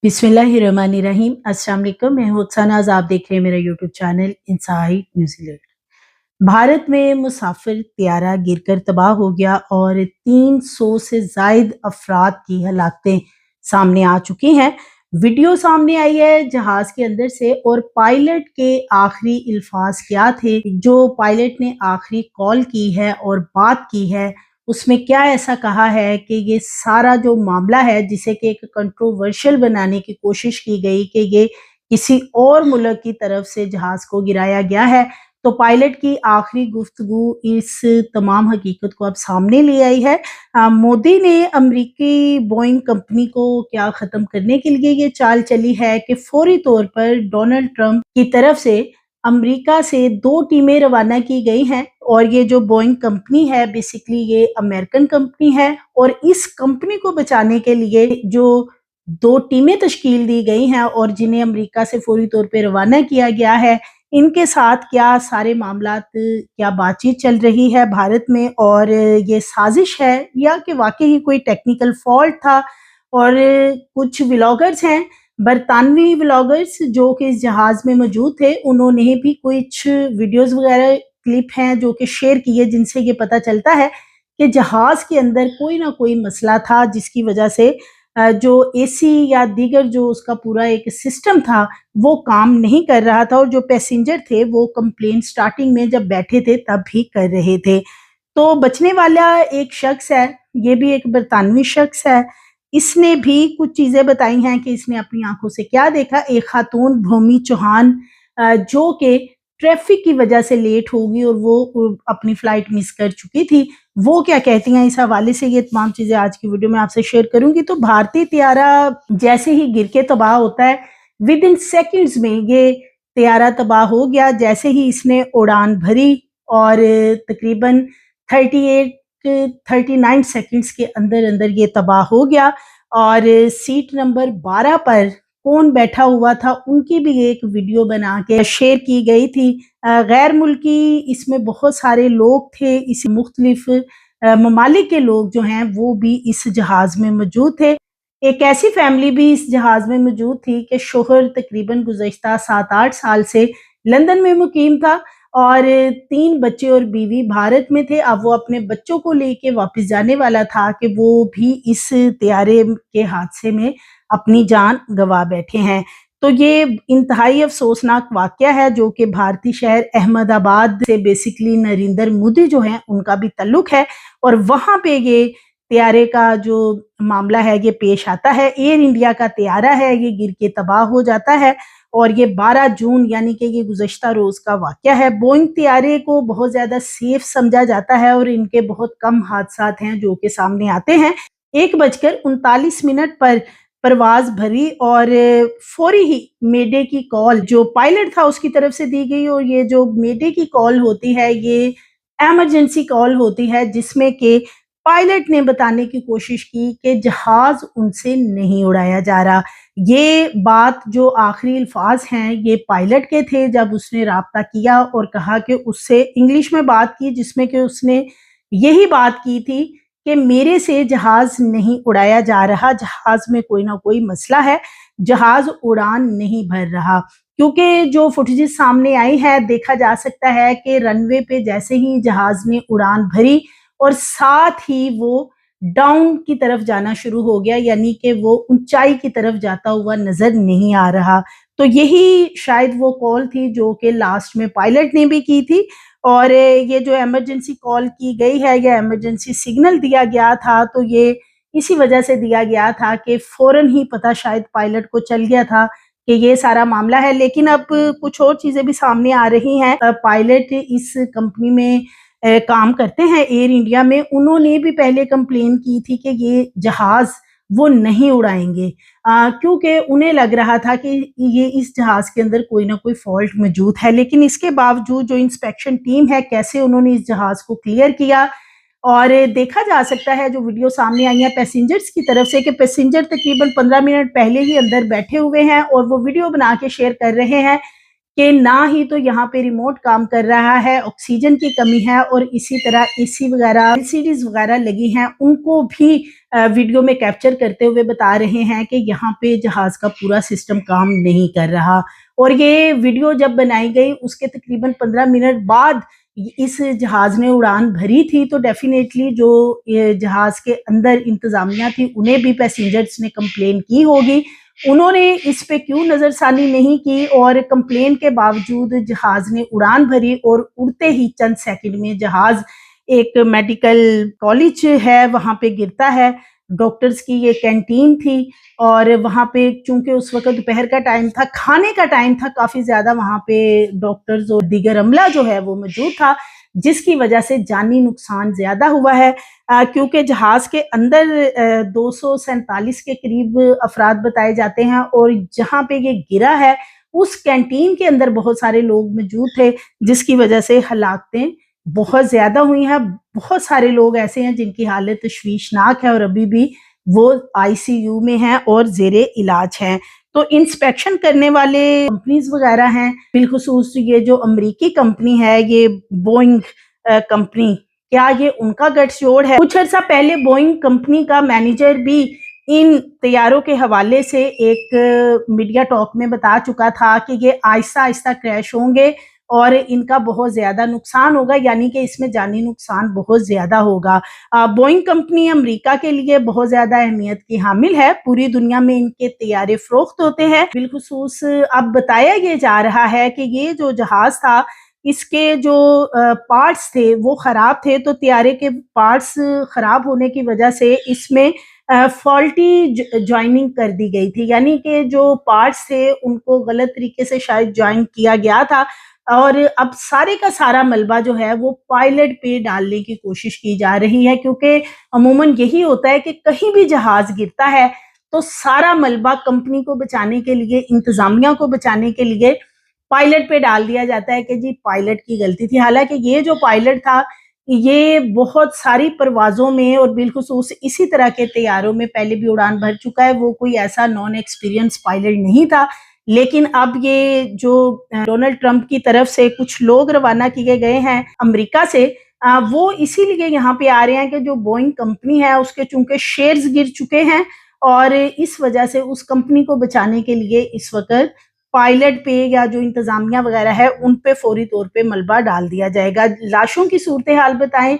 बिस्मिल्लाहिर्रहमानिर्रहीम। अस्सलाम वालेकुम। मैं हूं सनाज, आप देख रहे हैं मेरा YouTube channel inside New Zealand. Bharat में मुसाफिर त्यारा गिरकर तबाह हो गया और 300 से जायद अफराद की हलाकतें सामने आ चुकी हैं। वीडियो सामने आई है जहाज के अंदर से, और पायलट के आखिरी अल्फाज क्या थे, जो पायलट ने आखिरी कॉल की है और बात की है, उसमें क्या ऐसा कहा है कि ये सारा जो मामला है जिसे कि एक कंट्रोवर्शियल बनाने की कोशिश की गई कि ये किसी और मुल्क की तरफ से जहाज को गिराया गया है। तो पायलट की आखिरी गुफ्तगू इस तमाम हकीकत को अब सामने ले आई है। मोदी ने अमरीकी बोइंग कंपनी को क्या ख़त्म करने के लिए ये चाल चली है कि फौरी तौर पर डोनाल्ड ट्रंप की तरफ से अमेरिका से 2 टीमें रवाना की गई हैं, और ये जो बोइंग कंपनी है बेसिकली ये अमेरिकन कंपनी है, और इस कंपनी को बचाने के लिए जो 2 टीमें तश्कील दी गई हैं और जिन्हें अमेरिका से फौरी तौर पे रवाना किया गया है, इनके साथ क्या सारे मामलात, क्या बातचीत चल रही है भारत में, और ये साजिश है या कि वाकई ही कोई टेक्निकल फॉल्ट था। और कुछ व्लॉगर्स हैं, बरतानवी व्लॉगर्स, जो कि इस जहाज में मौजूद थे, उन्होंने भी कुछ वीडियोस वगैरह क्लिप हैं जो कि शेयर किए, जिनसे ये पता चलता है कि जहाज के अंदर कोई ना कोई मसला था जिसकी वजह से जो एसी या दीगर जो उसका पूरा एक सिस्टम था वो काम नहीं कर रहा था, और जो पैसेंजर थे वो कंप्लेंट स्टार्टिंग में जब बैठे थे तब भी कर रहे थे। तो बचने वाला एक शख्स है, ये भी एक बरतानवी शख्स है। इसने भी कुछ चीज़ें बताई हैं कि इसने अपनी आँखों से क्या देखा। एक खातून भूमि चौहान, जो कि ट्रैफिक की वजह से लेट हो गई और वो अपनी फ्लाइट मिस कर चुकी थी, वो क्या कहती हैं, इस हवाले से ये तमाम चीज़ें आज की वीडियो में आपसे शेयर करूँगी। तो भारतीय त्यारा जैसे ही गिर के तबाह होता है, विद इन सेकंड्स में ये त्यारा तबाह हो गया। जैसे ही इसने उड़ान भरी और तकरीबन 38 39 सेकंड्स के अंदर-अंदर ये तबाह हो गया। और सीट नंबर 12 पर कौन बैठा हुआ था, उनकी भी एक वीडियो बना के शेयर की गई थी। गैर मुल्की इसमें बहुत सारे लोग थे, इस मुख्तलिफ ममालिक के लोग जो हैं वो भी इस जहाज़ में मौजूद थे। एक ऐसी फैमिली भी इस जहाज़ में मौजूद थी कि शोहर तकरीबन गुज़श्ता 7-8 साल से लंदन में मुकीम था, और 3 बच्चे और बीवी भारत में थे। अब वो अपने बच्चों को लेके वापस जाने वाला था कि वो भी इस तैयारे के हादसे में अपनी जान गंवा बैठे हैं। तो ये इंतहाई अफ़सोसनाक वाक़या है, जो कि भारतीय शहर अहमदाबाद से बेसिकली नरेंद्र मोदी जो हैं उनका भी ताल्लुक है, और वहाँ पे ये तैयारे का जो मामला है ये पेश आता है। एयर इंडिया का तैयारा है, ये गिर के तबाह हो जाता है, और ये 12 जून यानी कि ये गुज़श्ता रोज़ का वाक़या है। बोइंग तैयारे को बहुत ज़्यादा सेफ समझा जाता है और इनके बहुत कम हादसात हैं जो कि सामने आते हैं। 1:39 पर परवाज़ भरी और फौरी ही मेडे की कॉल जो पायलट था उसकी तरफ से दी गई, और ये जो मेडे की कॉल होती है ये इमरजेंसी कॉल होती है, जिसमें कि पायलट ने बताने की कोशिश की कि जहाज़ उनसे नहीं उड़ाया जा रहा। ये बात जो आखिरी अल्फाज हैं ये पायलट के थे जब उसने राब्ता किया और कहा कि उससे इंग्लिश में बात की, जिसमें कि उसने यही बात की थी कि मेरे से जहाज़ नहीं उड़ाया जा रहा, जहाज़ में कोई ना कोई मसला है, जहाज़ उड़ान नहीं भर रहा। क्योंकि जो फुटेजेस सामने आई है देखा जा सकता है कि रनवे पे जैसे ही जहाज़ ने उड़ान भरी और साथ ही वो डाउन की तरफ जाना शुरू हो गया, यानी कि वो ऊंचाई की तरफ जाता हुआ नजर नहीं आ रहा। तो यही शायद वो कॉल थी जो कि लास्ट में पायलट ने भी की थी, और ये जो इमरजेंसी कॉल की गई है या इमरजेंसी सिग्नल दिया गया था, तो ये इसी वजह से दिया गया था कि फौरन ही पता शायद पायलट को चल गया था कि ये सारा मामला है। लेकिन अब कुछ और चीजें भी सामने आ रही हैं। पायलट इस कंपनी में काम करते हैं, एयर इंडिया में, उन्होंने भी पहले कंप्लेन की थी कि ये जहाज़ वो नहीं उड़ाएंगे, क्योंकि उन्हें लग रहा था कि ये इस जहाज़ के अंदर कोई ना कोई फॉल्ट मौजूद है। लेकिन इसके बावजूद जो इंस्पेक्शन टीम है, कैसे उन्होंने इस जहाज़ को क्लियर किया, और देखा जा सकता है जो वीडियो सामने आई है पैसेंजर्स की तरफ से कि पैसेंजर तकरीबन 15 मिनट पहले ही अंदर बैठे हुए हैं और वो वीडियो बना के शेयर कर रहे हैं کہ نہ ہی تو یہاں پہ ریموٹ کام کر رہا ہے، آکسیجن کی کمی ہے، اور اسی طرح اے سی وغیرہ LCDs وغیرہ لگی ہیں، ان کو بھی ویڈیو میں کیپچر کرتے ہوئے بتا رہے ہیں کہ یہاں پہ جہاز کا پورا سسٹم کام نہیں کر رہا۔ اور یہ ویڈیو جب بنائی گئی اس کے تقریباً 15 منٹ بعد اس جہاز نے اڑان بھری تھی، تو ڈیفینیٹلی جو جہاز کے اندر انتظامیہ تھی انہیں بھی پیسنجرز نے کمپلین کی ہوگی۔ انہوں نے اس پہ کیوں نظر ثانی نہیں کی، اور کمپلین کے باوجود جہاز نے اڑان بھری، اور اڑتے ہی چند سیکنڈ میں جہاز ایک میڈیکل کالج ہے وہاں پہ گرتا ہے۔ ڈاکٹرز کی یہ کینٹین تھی، اور وہاں پہ چونکہ اس وقت دوپہر کا ٹائم تھا، کھانے کا ٹائم تھا، کافی زیادہ وہاں پہ ڈاکٹرز اور دیگر عملہ جو ہے وہ موجود تھا، جس کی وجہ سے جانی نقصان زیادہ ہوا ہے، کیونکہ جہاز کے اندر 247 کے قریب افراد بتائے جاتے ہیں، اور جہاں پہ یہ گرا ہے اس کینٹین کے اندر بہت سارے لوگ موجود تھے، جس کی وجہ سے ہلاکتیں بہت زیادہ ہوئی ہیں۔ بہت سارے لوگ ایسے ہیں جن کی حالت تشویشناک ہے، اور ابھی بھی وہ ICU میں ہیں اور زیر علاج ہیں۔ تو انسپیکشن کرنے والے کمپنیز وغیرہ ہیں، بالخصوص یہ جو امریکی کمپنی ہے، یہ بوئنگ کمپنی، کیا یہ ان کا گٹس جوڑ ہے؟ کچھ عرصہ پہلے بوئنگ کمپنی کا مینیجر بھی ان طیاروں کے حوالے سے ایک میڈیا ٹاک میں بتا چکا تھا کہ یہ آہستہ آہستہ کریش ہوں گے اور ان کا بہت زیادہ نقصان ہوگا، یعنی کہ اس میں جانی نقصان بہت زیادہ ہوگا۔ بوئنگ کمپنی امریکہ کے لیے بہت زیادہ اہمیت کی حامل ہے، پوری دنیا میں ان کے طیارے فروخت ہوتے ہیں۔ بالخصوص اب بتایا یہ جا رہا ہے کہ یہ جو جہاز تھا، اس کے جو پارٹس تھے وہ خراب تھے، تو طیارے کے پارٹس خراب ہونے کی وجہ سے اس میں فالٹی جوائننگ کر دی گئی تھی، یعنی کہ جو پارٹس تھے ان کو غلط طریقے سے شاید جوائن کیا گیا تھا، اور اب سارے کا سارا ملبہ جو ہے وہ پائلٹ پہ ڈالنے کی کوشش کی جا رہی ہے، کیونکہ عموماً یہی ہوتا ہے کہ کہیں بھی جہاز گرتا ہے تو سارا ملبہ کمپنی کو بچانے کے لیے، انتظامیہ کو بچانے کے لیے پائلٹ پہ ڈال دیا جاتا ہے کہ جی پائلٹ کی غلطی تھی، حالانکہ یہ جو پائلٹ تھا یہ بہت ساری پروازوں میں اور بالخصوص اسی طرح کے طیاروں میں پہلے بھی اڑان بھر چکا ہے، وہ کوئی ایسا نان ایکسپیرینس پائلٹ نہیں تھا۔ لیکن اب یہ جو ڈونلڈ ٹرمپ کی طرف سے کچھ لوگ روانہ کیے گئے ہیں امریکہ سے، وہ اسی لیے یہاں پہ آ رہے ہیں کہ جو بوئنگ کمپنی ہے اس کے چونکہ شیئرز گر چکے ہیں، اور اس وجہ سے اس کمپنی کو بچانے کے لیے اس وقت پائلٹ پہ یا جو انتظامیہ وغیرہ ہے ان پہ فوری طور پہ ملبہ ڈال دیا جائے گا۔ لاشوں کی صورتحال بتائیں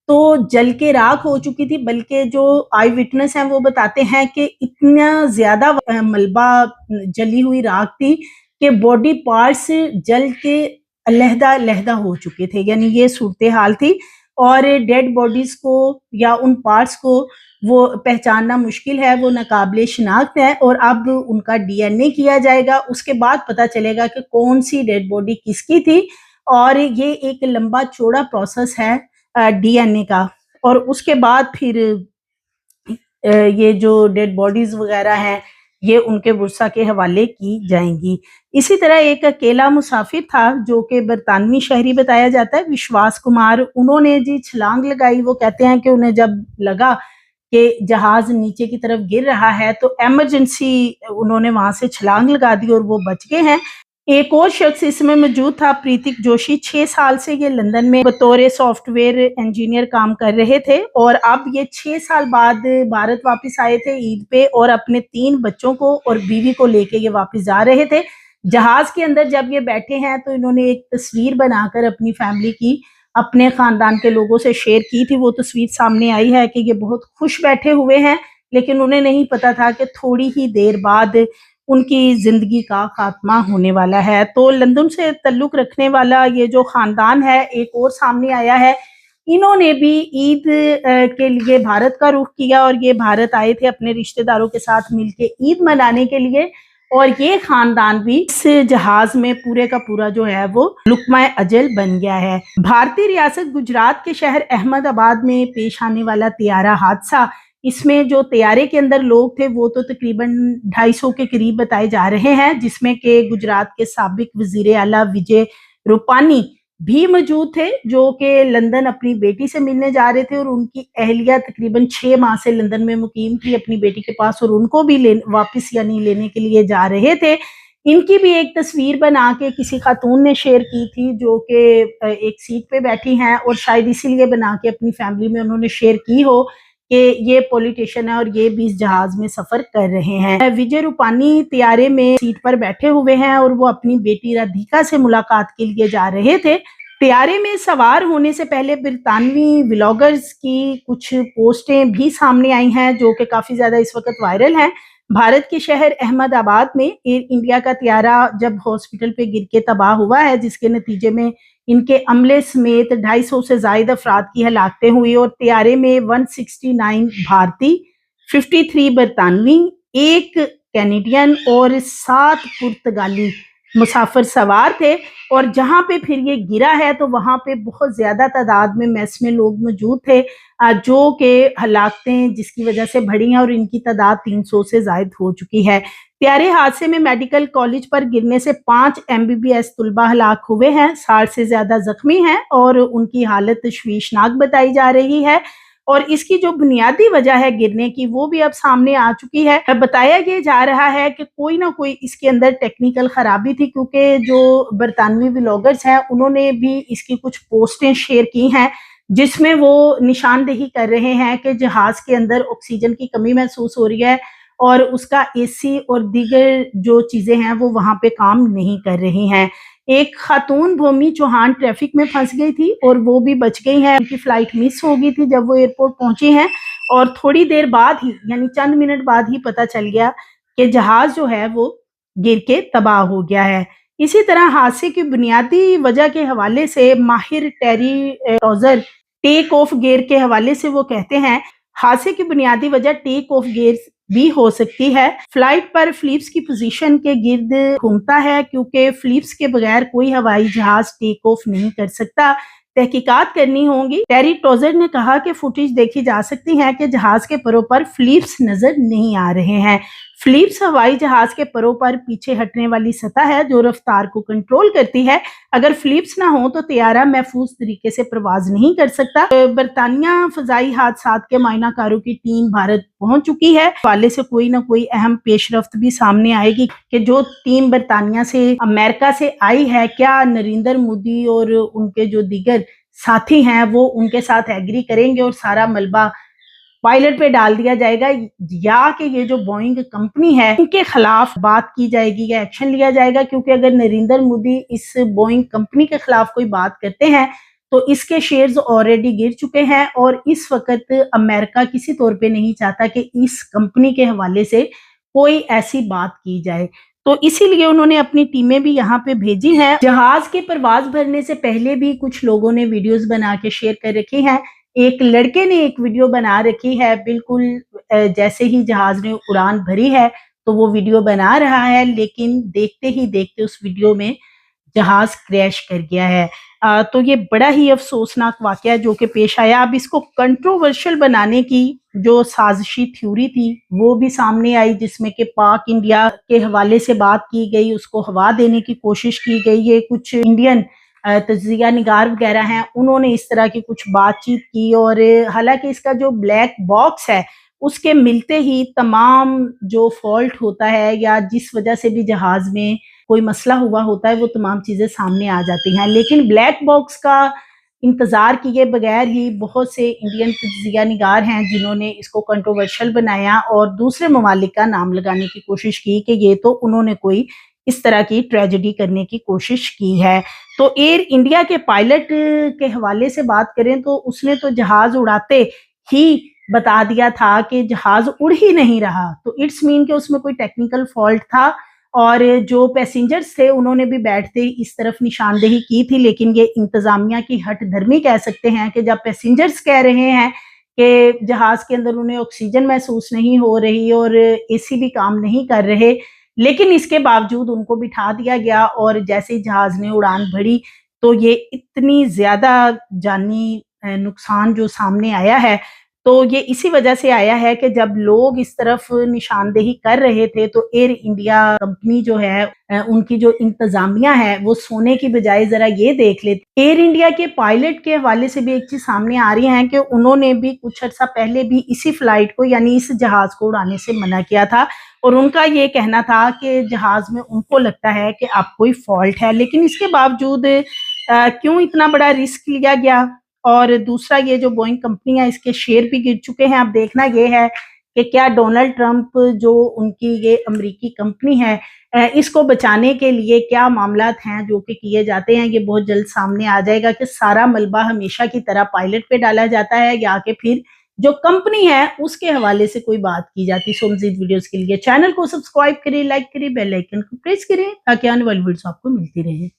تو جل کے راکھ ہو چکی تھی، بلکہ جو آئی وٹنس ہیں وہ بتاتے ہیں کہ اتنا زیادہ ملبہ جلی ہوئی راکھ تھی کہ باڈی پارٹس جل کے علیحدہ علیحدہ ہو چکے تھے، یعنی یہ صورتحال تھی، اور ڈیڈ باڈیز کو یا ان پارٹس کو وہ پہچاننا مشکل ہے، وہ ناقابل شناخت ہے، اور اب ان کا DNA کیا جائے گا، اس کے بعد پتہ چلے گا کہ کون سی ڈیڈ باڈی کس کی تھی، اور یہ ایک لمبا چوڑا پروسیس ہے DNA کا، اور اس کے بعد پھر یہ جو ڈیڈ باڈیز وغیرہ ہیں یہ ان کے ورثہ کے حوالے کی جائیں گی۔ اسی طرح ایک اکیلا مسافر تھا جو کہ برطانوی شہری بتایا جاتا ہے، وشواس کمار، انہوں نے جی چھلانگ لگائی۔ وہ کہتے ہیں کہ انہیں جب لگا کہ جہاز نیچے کی طرف گر رہا ہے تو ایمرجنسی انہوں نے وہاں سے چھلانگ لگا دی اور وہ بچ گئے ہیں۔ ایک اور شخص اس میں موجود تھا، پریتک جوشی، 6 سال سے یہ لندن میں بطور سافٹ ویئر انجینئر کام کر رہے تھے، اور اب یہ 6 سال بعد بھارت واپس آئے تھے عید پہ، اور اپنے 3 بچوں کو اور بیوی کو لے کے یہ واپس جا رہے تھے۔ جہاز کے اندر جب یہ بیٹھے ہیں تو انہوں نے ایک تصویر بنا کر اپنی فیملی کی، اپنے خاندان کے لوگوں سے شیئر کی تھی۔ وہ تصویر سامنے آئی ہے کہ یہ بہت خوش بیٹھے ہوئے ہیں، لیکن انہیں نہیں پتا تھا کہ تھوڑی ہی دیر بعد ان کی زندگی کا خاتمہ ہونے والا ہے۔ تو لندن سے تعلق رکھنے والا یہ جو خاندان ہے ایک اور سامنے آیا ہے، انہوں نے بھی عید کے لیے بھارت کا رخ کیا، اور یہ بھارت آئے تھے اپنے رشتہ داروں کے ساتھ مل کے عید منانے کے لیے، اور یہ خاندان بھی اس جہاز میں پورے کا پورا جو ہے وہ لقمہ اجل بن گیا ہے۔ بھارتی ریاست گجرات کے شہر احمد آباد میں پیش آنے والا طیارہ حادثہ، اس میں جو طیارے کے اندر لوگ تھے وہ تو تقریباً 250 کے قریب بتائے جا رہے ہیں، جس میں کہ گجرات کے سابق وزیر اعلیٰ وجے روپانی بھی موجود تھے، جو کہ لندن اپنی بیٹی سے ملنے جا رہے تھے، اور ان کی اہلیہ تقریباً 6 ماہ سے لندن میں مقیم تھی اپنی بیٹی کے پاس، اور ان کو بھی واپس یعنی لینے کے لیے جا رہے تھے۔ इनकी भी एक तस्वीर बना के किसी खातून ने शेयर की थी जो कि एक सीट पे बैठी हैं और शायद इसीलिए बना के अपनी फैमिली में उन्होंने शेयर की हो कि ये पॉलिटिशियन है और ये भी इस जहाज में सफर कर रहे हैं। विजय रूपानी तैयारे में सीट पर बैठे हुए हैं और वो अपनी बेटी राधिका से मुलाकात के लिए जा रहे थे। तैयारे में सवार होने से पहले बरतानवी व्लॉगर्स की कुछ पोस्टें भी सामने आई हैं जो कि काफी ज्यादा इस वक्त वायरल हैं। भारत के शहर अहमदाबाद में एयर इंडिया का तैयारा जब हॉस्पिटल पे गिर के तबाह हुआ है, जिसके नतीजे में इनके अमले समेत 250 से ज्यादा अफराद की हलाकतें हुई और तैयारे में 169 भारतीय, 53 बरतानवी, 1 कैनेडियन और 7 पुर्तगाली मुसाफिर सवार थे। और जहां पे फिर ये गिरा है तो वहां पे बहुत ज्यादा तादाद में मैस में लोग मौजूद थे जो कि हलाकतें जिसकी वजह से बढ़ी हैं और इनकी तादाद 300 से ज्यादा हो चुकी है। तैयारे हादसे में मेडिकल कॉलेज पर गिरने से 5 MBBS तुलबा हलाक हुए हैं, 60 से ज्यादा जख्मी हैं और उनकी हालत तशवीशनाक बताई जा रही है। और इसकी जो बुनियादी वजह है गिरने की वो भी अब सामने आ चुकी है। बताया ये जा रहा है कि कोई ना कोई इसके अंदर टेक्निकल खराबी थी, क्योंकि जो बरतानवी व्लॉगर्स हैं उन्होंने भी इसकी कुछ पोस्टें शेयर की हैं जिसमें वो निशानदेही कर रहे हैं कि जहाज के अंदर ऑक्सीजन की कमी महसूस हो रही है और उसका AC और दीगर जो चीजें हैं वो वहां पे काम नहीं कर रही हैं। एक खातून भूमि चौहान ट्रैफिक में फंस गई थी और वो भी बच गई है। उनकी फ्लाइट मिस हो गई थी जब वो एयरपोर्ट पहुंची हैं और थोड़ी देर बाद ही यानी चंद मिनट बाद ही पता चल गया कि जहाज जो है वो गिर के तबाह हो गया है। इसी तरह हादसे की बुनियादी वजह के हवाले से माहिर टेरी टॉजर टेक ऑफ गियर के हवाले से वो कहते हैं, हादसे की बुनियादी वजह टेक ऑफ गियर भी हो सकती है। फ्लाइट पर फ्लिप्स की पोजीशन के गिर्द घूमता है क्योंकि फ्लिप्स के बगैर कोई हवाई जहाज टेक ऑफ नहीं कर सकता। तहकीकात करनी होगी। टेरी टोजर ने कहा कि फुटेज देखी जा सकती है कि जहाज के परों पर फ्लिप्स नजर नहीं आ रहे हैं। फ्लिप्स हवाई जहाज के परों पर पीछे हटने वाली सतह है जो रफ्तार को कंट्रोल करती है। अगर फ्लिप्स ना हो तो तैयारा महफूज तरीके से प्रवाज नहीं कर सकता। बरतानिया फजाई हादसात के मायनाकारों की टीम भारत पहुंच चुकी है। वाले से कोई ना कोई अहम पेशरफ्त भी सामने आएगी कि जो टीम बरतानिया से अमेरिका से आई है, क्या नरेंद्र मोदी और उनके जो दीगर साथी हैं वो उनके साथ एग्री करेंगे और सारा मलबा पायलट पे डाल दिया जाएगा, या कि ये जो बोइंग कंपनी है इनके खिलाफ बात की जाएगी या एक्शन लिया जाएगा। क्योंकि अगर नरेंद्र मोदी इस बोइंग कंपनी के खिलाफ कोई बात करते हैं तो इसके शेयर्स ऑलरेडी गिर चुके हैं और इस वक्त अमेरिका किसी तौर पे नहीं चाहता कि इस कंपनी के हवाले से कोई ऐसी बात की जाए। तो इसीलिए उन्होंने अपनी टीमें भी यहाँ पे भेजी हैं। जहाज के परवाज भरने से पहले भी कुछ लोगों ने वीडियोस बना के शेयर कर रखी हैं। एक लड़के ने एक वीडियो बना रखी है, बिल्कुल जैसे ही जहाज ने उड़ान भरी है तो वो वीडियो बना रहा है, लेकिन देखते ही देखते उस वीडियो में जहाज क्रैश कर गया है। तो ये बड़ा ही अफसोसनाक वाकया जो कि पेश आया। अब इसको कंट्रोवर्शियल बनाने की जो साजिशी थ्योरी थी वो भी सामने आई, जिसमें कि पाक इंडिया के हवाले से बात की गई, उसको हवा देने की कोशिश की गई। ये कुछ इंडियन तजिया निगार वगैरह हैं, उन्होंने इस तरह की कुछ बातचीत की और हालांकि इसका जो ब्लैक बॉक्स है उसके मिलते ही तमाम जो फॉल्ट होता है या जिस वजह से भी जहाज में कोई मसला हुआ होता है वो तमाम चीजें सामने आ जाती हैं। लेकिन ब्लैक बॉक्स का इंतजार किए बगैर ही बहुत से इंडियन तजिया निगार हैं जिन्होंने इसको कंट्रोवर्शियल बनाया और दूसरे ममालिक का नाम लगाने की कोशिश की कि ये तो उन्होंने कोई इस तरह की ट्रेजेडी करने की कोशिश की है। तो एयर इंडिया के पायलट के हवाले से बात करें तो उसने तो जहाज उड़ाते ही बता दिया था कि जहाज उड़ ही नहीं रहा, तो इट्स मीन कि उसमें कोई टेक्निकल फॉल्ट था। और जो पैसेंजर्स थे उन्होंने भी बैठते इस तरफ निशानदेही की थी, लेकिन ये इंतजामिया की हट धर्मी कह सकते हैं कि जब पैसेंजर्स कह रहे हैं कि जहाज के अंदर उन्हें ऑक्सीजन महसूस नहीं हो रही और AC भी काम नहीं कर रहे, लेकिन इसके बावजूद उनको बिठा दिया गया और जैसे ही जहाज ने उड़ान भरी तो ये इतनी ज्यादा जानी नुकसान जो सामने आया है। تو یہ اسی وجہ سے آیا ہے کہ جب لوگ اس طرف نشاندہی کر رہے تھے تو ایئر انڈیا کمپنی جو ہے ان کی جو انتظامیہ ہے وہ سونے کی بجائے ذرا یہ دیکھ لیتے۔ ایئر انڈیا کے پائلٹ کے حوالے سے بھی ایک چیز سامنے آ رہی ہے کہ انہوں نے بھی کچھ عرصہ پہلے بھی اسی فلائٹ کو یعنی اس جہاز کو اڑانے سے منع کیا تھا، اور ان کا یہ کہنا تھا کہ جہاز میں ان کو لگتا ہے کہ اب کوئی فالٹ ہے، لیکن اس کے باوجود کیوں اتنا بڑا رسک لیا گیا؟ اور دوسرا یہ جو بوئنگ کمپنی ہے اس کے شیئر بھی گر چکے ہیں۔ اب دیکھنا یہ ہے کہ کیا ڈونلڈ ٹرمپ جو ان کی یہ امریکی کمپنی ہے اس کو بچانے کے لیے کیا معاملات ہیں جو کہ کیے جاتے ہیں، یہ بہت جلد سامنے آ جائے گا کہ سارا ملبہ ہمیشہ کی طرح پائلٹ پہ ڈالا جاتا ہے یا کہ پھر جو کمپنی ہے اس کے حوالے سے کوئی بات کی جاتی۔ سو مزید ویڈیوز کے لیے چینل کو سبسکرائب کریں، لائک کریں، بیل آئیکن کو پریس کریں تاکہ آنے والی ویڈیوز آپ کو ملتی رہیں۔